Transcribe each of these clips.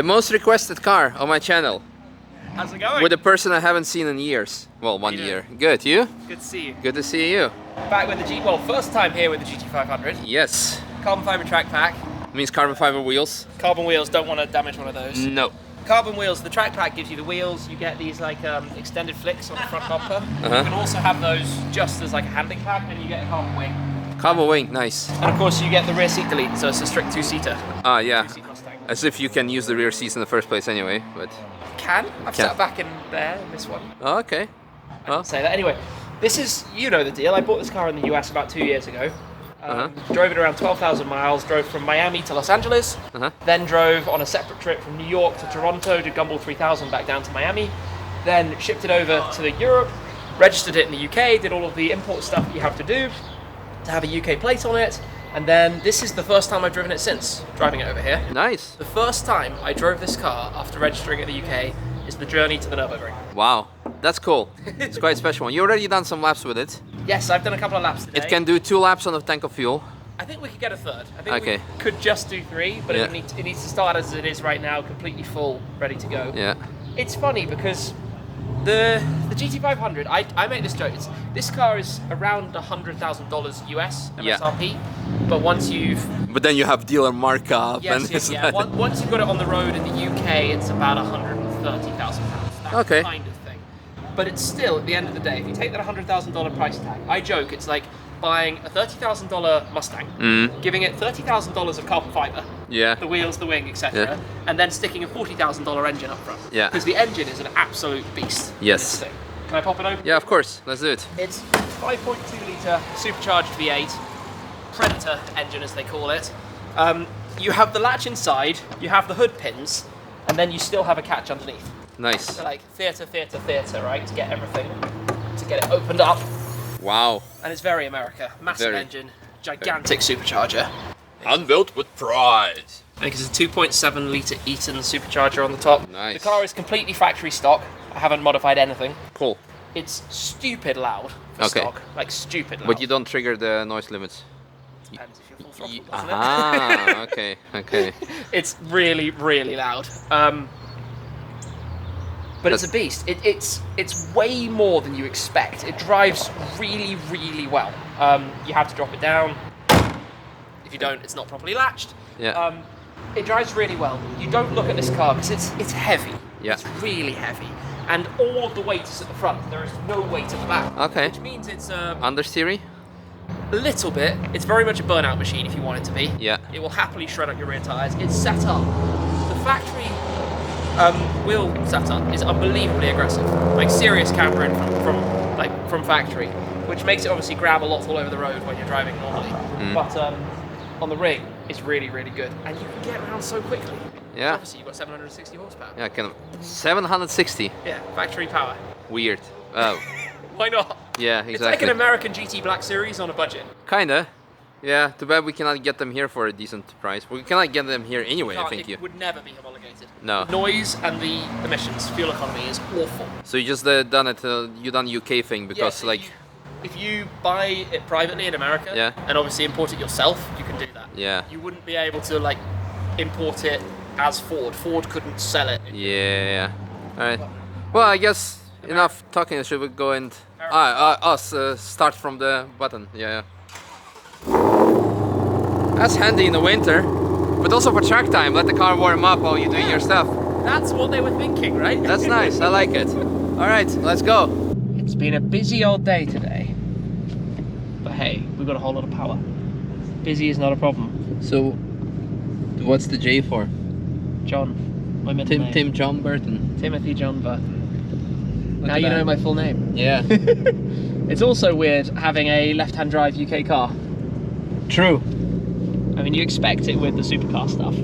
The most requested car on my channel. How's it going? With a person I haven't seen in years. Well, 1 year. Good, you? Good to see you. Good to see you. Back with the G, well, first time here with the GT500. Yes. Carbon fiber track pack. Means carbon fiber wheels. Carbon wheels, don't want to damage one of those. No. Carbon wheels, the track pack gives you the wheels, you get these like extended flicks on the front bumper. You can also have those just as like a handling pack, and you get a carbon wing. Carbon wing, nice. And of course you get the rear seat delete, so it's a strict two-seater. Ah, yeah. Two-seat Mustang. As if you can use the rear seats in the first place anyway, but... I've sat back in there in this one. Oh, okay. Well, say that. Anyway, this is, you know the deal. I bought this car in the US about 2 years ago. Drove it around 12,000 miles, drove from Miami to Los Angeles, then drove on a separate trip from New York to Toronto, did Gumball 3000 back down to Miami, then shipped it over to Europe, registered it in the UK, did all of the import stuff that you have to do to have a UK plate on it, and then this is the first time I've driven it since driving it over here. Nice. The first time I drove this car after registering it in the UK is the journey to the Nürburgring. Wow, that's cool. It's quite a special one. You already done some laps with it. Yes, I've done a couple of laps today. It can do 2 laps on a tank of fuel. I think we could get a third. I think we could just do 3, but it needs to start as it is right now, completely full, ready to go. Yeah. It's funny because the GT500, I make this joke, this car is around $100,000 US MSRP, but once you've... But then you have dealer markup. Yes, yeah. Once you've got it on the road in the UK, it's about £130,000. That kind of thing. But it's still, at the end of the day, if you take that $100,000 price tag, I joke, it's like buying a $30,000 Mustang, giving it $30,000 of carbon fiber, the wheels, the wing, etc., and then sticking a $40,000 engine up front. Yeah. Because the engine is an absolute beast. Yes. This thing. Can I pop it open? Yeah, of course. Let's do it. It's 5.2 litre supercharged V8, Predator engine as they call it. You have the latch inside, you have the hood pins, and then you still have a catch underneath. Nice. So like theatre, right, to get everything, to get it opened up. Wow. And it's very America. Massive engine, gigantic supercharger. Unbuilt with pride. I think it's a 2.7 litre Eaton supercharger on the top. Nice. The car is completely factory stock. I haven't modified anything. Cool. It's stupid loud for stock, like stupid loud. But you don't trigger the noise limits. Depends if you're full throttle, doesn't it? Ah, okay. It's really, really loud. But it's a beast. It's way more than you expect. It drives really, really well. You have to drop it down. If you don't, it's not properly latched. Yeah. It drives really well. You don't look at this car because it's heavy. Yeah. It's really heavy. And all of the weight is at the front. There is no weight at the back. Okay. Which means it's understeery? A little bit. It's very much a burnout machine if you want it to be. Yeah. It will happily shred up your rear tyres. It's set up. The factory wheel setup is unbelievably aggressive. Like serious campering from factory. Which makes it obviously grab a lot all over the road when you're driving normally. But on the ring, it's really, really good. And you can get around so quickly. Yeah. Obviously, you've got 760 horsepower. Yeah, kind of. 760? Yeah, factory power. Weird. Oh. Why not? Yeah, exactly. It's like an American GT Black Series on a budget. Kinda. Yeah, too bad we cannot get them here for a decent price. We cannot get them here anyway, I think. It would never be homologated. No. The noise and the emissions, fuel economy is awful. So you just done it, you done UK thing because if you buy it privately in America and obviously import it yourself, you can do that. Yeah. You wouldn't be able to import it as Ford. Ford couldn't sell it. Yeah. Alright. Well, I guess enough talking. Should we go and start from the button? Yeah. That's handy in the winter, but also for track time. Let the car warm up while you're doing your stuff. That's what they were thinking, right? That's nice. I like it. All right, let's go. It's been a busy old day today, but hey, we've got a whole lot of power. Busy is not a problem. So, what's the J for? John. My middle name. Tim John Burton. Timothy John Burton. Now you know my full name. Yeah. It's also weird having a left-hand drive UK car. True. I mean, you expect it with the supercar stuff,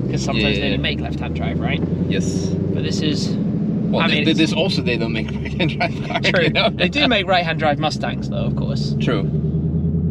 because sometimes they don't make left-hand drive, right? Yes. But this is... Well, this also they don't make right-hand drive cars. True. You know? They do make right-hand drive Mustangs, though, of course. True.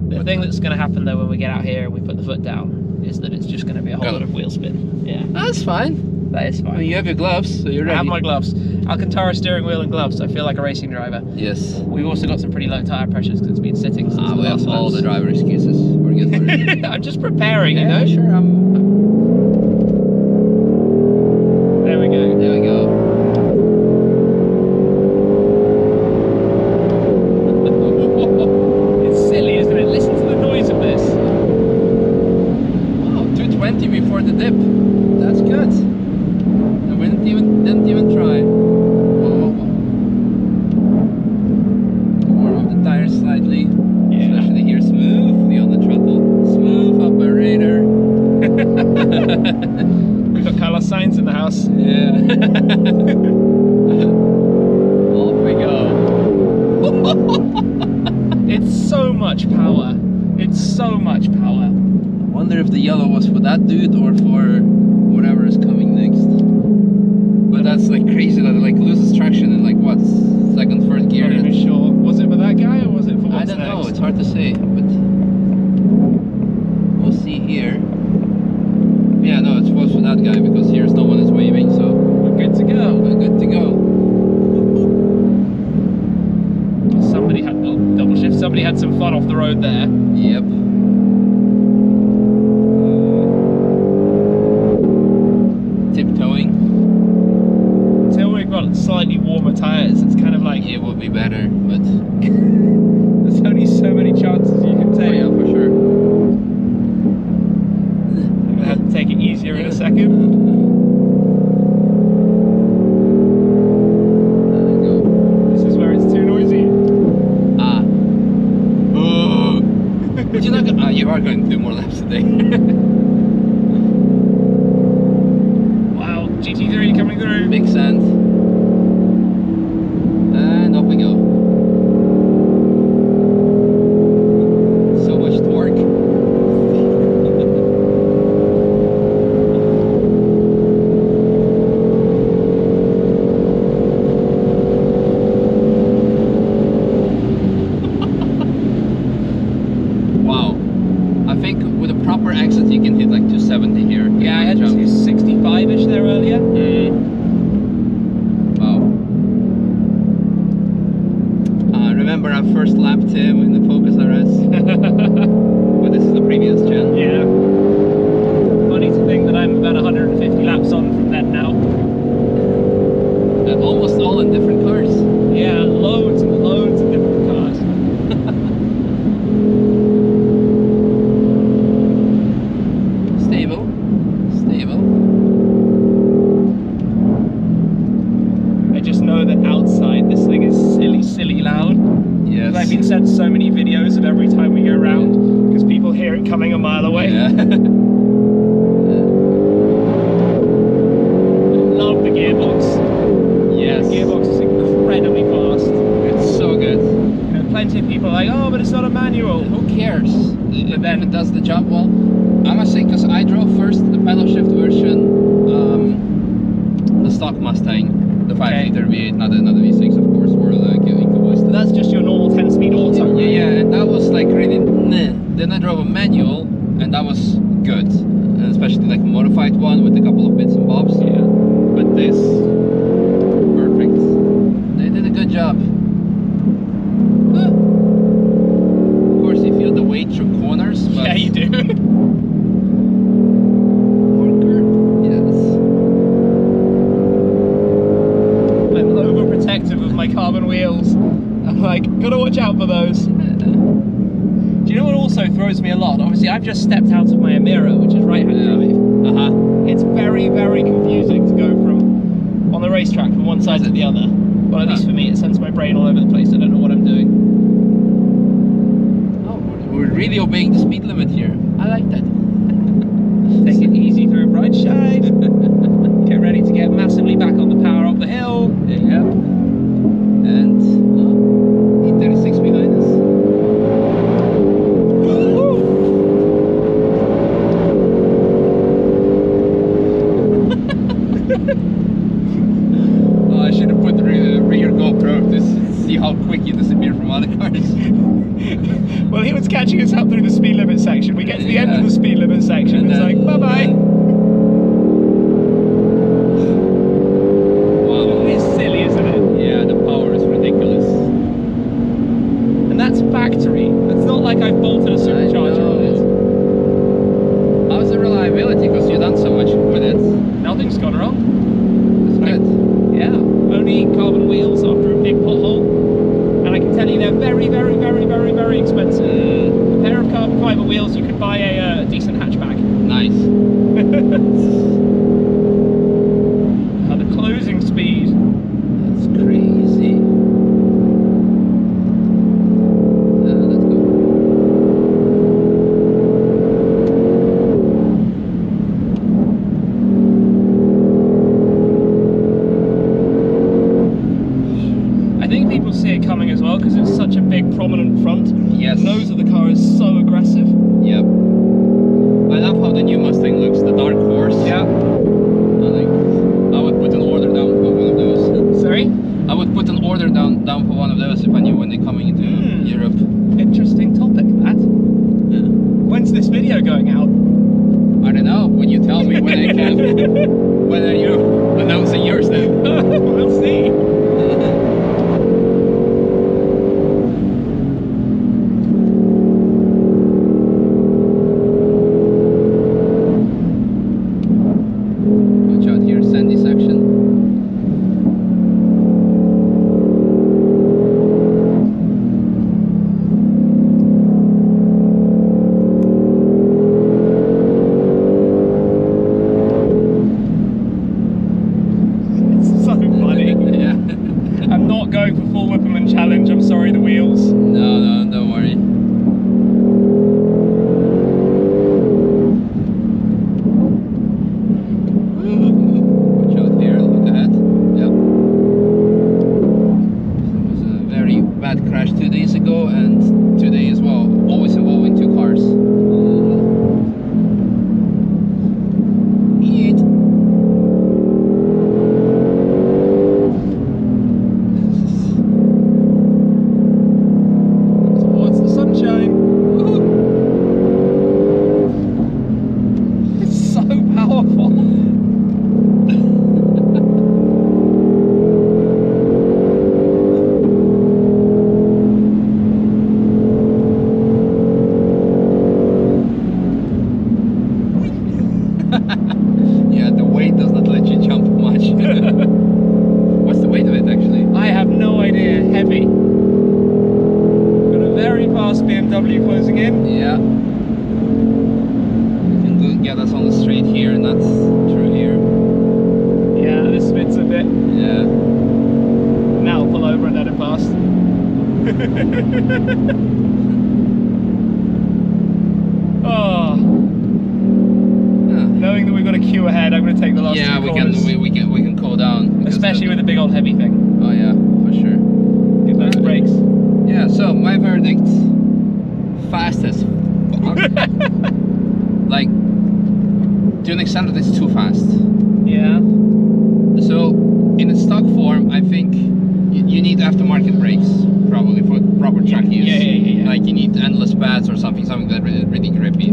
The thing that's going to happen, though, when we get out here and we put the foot down, is that it's just going to be a whole lot of wheel spin. Yeah. That's fine. That is fine. I mean, you have your gloves, so you're ready. I have my gloves. Alcantara steering wheel and gloves. I feel like a racing driver. Yes. We've also got some pretty low tyre pressures because it's been sitting since the we last have all laps. the driver excuses. We're good for it. I'm just preparing, you know? Sure. 50 before the dip. That's good. And we didn't even try. Whoa. Warm up the tires slightly. Yeah. Especially here, smoothly on the throttle. Smooth operator. We've got Carlos Sainz in the house. Yeah. Off we go. It's so much power. It's so much power. I wonder if the yellow was for that dude or for whatever is coming next. But that's like crazy that it like loses traction in like what, second, third gear. Not even sure. Was it for that guy or was it for what's I don't know. next? It's hard to say, but we'll see here. Yeah, no, it was for that guy because here's no one is waving, so We're good to go. we're good to go. Somebody had double shift. Somebody had some fun off the road there. Yep. Tiptoeing. Until we've got slightly warmer tires, it's kind of like It would be better, but there's only so many chances you can oh, take. yeah, for sure. I'm gonna have to take it easier in a second. There we go. This is where it's too noisy. Ah. Oh. But you're not gonna, you are going to do more laps today. Wow, GT3 coming through. Big sand. And off we go. So much torque. Wow. I think with a proper exit you can hit like 270 here. Yeah, I had Jump. 265-ish there earlier. Wow. Remember our first lap, Tim, in the Focus RS? But this is the previous gen. Yeah. Funny to think that I'm about 150 laps on from then now. And almost all in different cars. Yeah, loads and loads of different cars. Stable. Stable. I just know that outside this thing is silly loud. Yes. I've been sent so many videos of every time we go round because people hear it coming a mile away. Yeah. Love the gearbox. Yes. The gearbox is incredibly fast. It's so good. You know, plenty of people are like, oh, but it's not a manual. Who cares? If then- it does the job well. I must say, because I drove first the pedal shift version, the stock Mustang, the 5-liter V8, not the V6, of course, or the EcoBoost. So that's just your normal 10-speed auto. Yeah, and that was like really meh. Then I drove a manual, and that was good, and especially like a modified one with a couple of bits and bobs. Yeah. But this, perfect. They did a good job. Of course, you feel the weight through corners, but Yeah, you do. yes. I'm overprotective of my carbon wheels. I'm like, gotta watch out for those. Do you know what also throws me a lot? Obviously, I've just stepped out of my Amira, which is right-hand drive. It's very, very confusing to go from on the racetrack from one side to the other. Well, at least for me, it sends my brain all over the place. I don't know what I'm doing. Oh, we're really obeying the speed limit here. I like that. Take it easy through Bright Shine. Get ready to get massively back on the power up the hill. Yeah. And E36 behind us. Oh, I should have put the rear GoPro to see how quick you disappear from other cars. Well, he was catching us up through the speed limit section. We get to the end of the speed limit section, and it's like, bye-bye. Wow. It's silly, isn't it? Yeah, the power is ridiculous. And that's factory. It's not like I've bolted a supercharger on it. How's the reliability? Because you've done so much with it. Nothing's gone wrong. It's good. Yeah, only carbon wheels after a big pothole. And I can tell you they're very, very, very, very, very expensive. A pair of carbon fiber wheels, you could buy a decent At the closing speed. That's crazy. Let's go. I think people see it coming as well because it's such a big prominent front. Yes. The nose of the car is so aggressive. Yep. I love how the new Mustang looks, the dark horse. Yeah. I would put an order down for one of those. Sorry? I would put an order down for one of those if I knew when they're coming into Europe. Interesting topic, Matt. Yeah. When's this video going out? I don't know, when you tell me when I can. When are you announcing yours then? We'll see. Watch out here, sandy section. It's so funny. Yeah. I'm not going for full Whipperman challenge, I'm sorry, the wheels. No, don't worry. Watch out here, look ahead. Yep. There was a very bad crash 2 days ago and today as well. Always involving two cars. Eat. Towards the sunshine. Woo. It's so powerful. Yeah, the weight does not let you jump much. What's the weight of it actually? I have no idea. Heavy. Got a very fast BMW closing in. Yeah. You can get us on the straight here, not through here. Yeah, this spits a bit. Yeah. Now I'll pull over and let it pass. Oh, Yeah. knowing that we've got a queue ahead, I'm going to take the last Yeah, two we corners. can cool down. because Especially with the big old heavy thing. Oh yeah, for sure. Get those brakes. Yeah, so my verdict, fast as fuck. Like, to an extent that it's too fast. Yeah. So, in its stock form, I think you need aftermarket brakes, probably, for proper track use. Yeah. Like, you need endless pads or something that really grippy.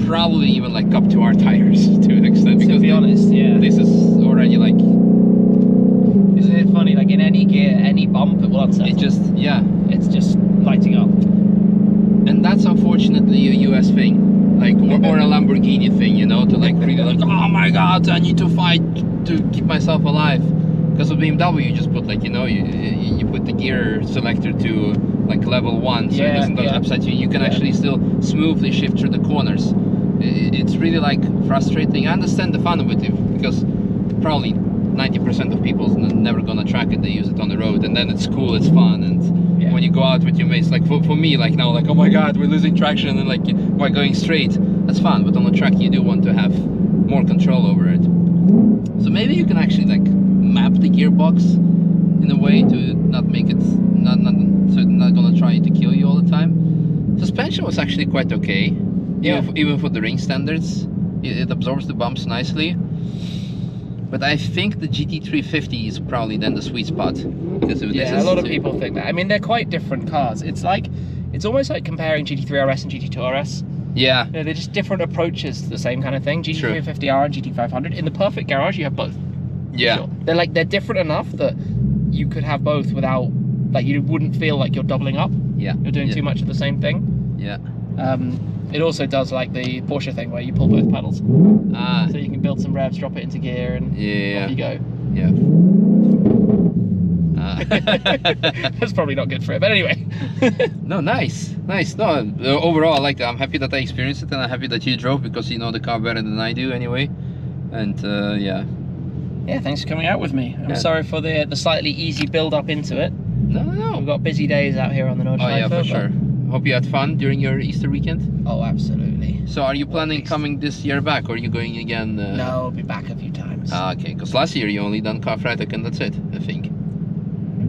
Probably even like up to our tires, to an extent. To Because be honest, yeah. this is already like, Isn't it funny? Like in any gear, any bump, it will unsettle. it just, yeah. It's just lighting up. And that's unfortunately a US thing. Like, or a Lamborghini thing, you know, to like really like, oh my god, I need to fight to keep myself alive. Because with BMW, you just put like, you know, you put the gear selector to like level 1, so it doesn't upset you. You can actually still smoothly shift through the corners. It's really like frustrating. I understand the fun of it because probably 90% of people never gonna track it. They use it on the road, and then it's cool, it's fun, and when you go out with your mates, like for me, like now, like, oh my god, we're losing traction, and like we're going straight. That's fun, but on the track you do want to have more control over it. So maybe you can actually like map the gearbox in a way to not make it not gonna try to kill you all the time. Suspension was actually quite okay. Even for the ring standards, it absorbs the bumps nicely. But I think the GT350 is probably then the sweet spot. Because a lot of people think that. I mean, they're quite different cars. It's almost like comparing GT3 RS and GT2 RS. Yeah. You know, they're just different approaches to the same kind of thing. GT350R and GT500. In the perfect garage, you have both. Yeah. Sure. They're different enough that you could have both without, like, you wouldn't feel like you're doubling up. Yeah. You're doing too much of the same thing. Yeah. It also does like the Porsche thing where you pull both pedals. Ah. So you can build some revs, drop it into gear, and off you go. Yeah. That's probably not good for it, but anyway. No, nice. No, overall I like that. I'm happy that I experienced it, and I'm happy that you drove, because you know the car better than I do anyway. And yeah. Yeah, thanks for coming out with me. I'm Yeah. sorry for the slightly easy build up into it. No. We've got busy days out here on the Nordschleife. Oh yeah, for sure. Hope you had fun during your Easter weekend. Oh, absolutely. So are you planning coming this year back, or are you going again? No, I'll be back a few times. Okay, because last year you only done Car Freitag and that's it, I think.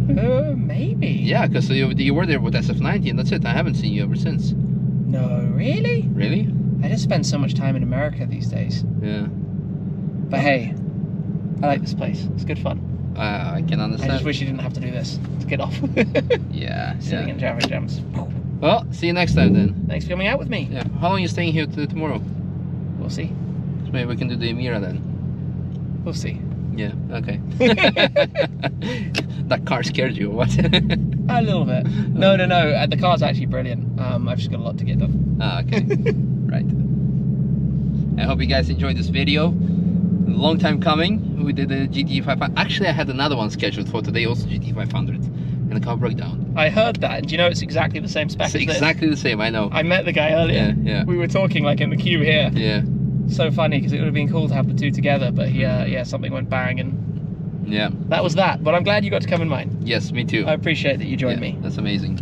Maybe. Yeah, because you were there with SF90 and that's it. I haven't seen you ever since. No, really? Really? I just spend so much time in America these days. Yeah. But hey, I like this place. It's good fun. I can understand. I just wish you didn't have to do this to get off. Yeah. Sitting in traffic jams. Well, see you next time then. Thanks for coming out with me. Yeah. How long are you staying here tomorrow? We'll see. So maybe we can do the Emira then. We'll see. Yeah, okay. That car scared you, or what? A little bit. No. The car's actually brilliant. I've just got a lot to get done. Ah, okay. Right. I hope you guys enjoyed this video. Long time coming. We did a GT500. Actually, I had another one scheduled for today, also GT500. And the car broke down. I heard that, and do you know it's exactly the same spec It's as this? exactly the same, I know. I met the guy earlier. Yeah. We were talking like in the queue here. Yeah. So funny, because it would have been cool to have the two together, but yeah, something went bang, and Yeah. that was that. But I'm glad you got to come in mine. Yes, me too. I appreciate that you joined Yeah, me. That's amazing.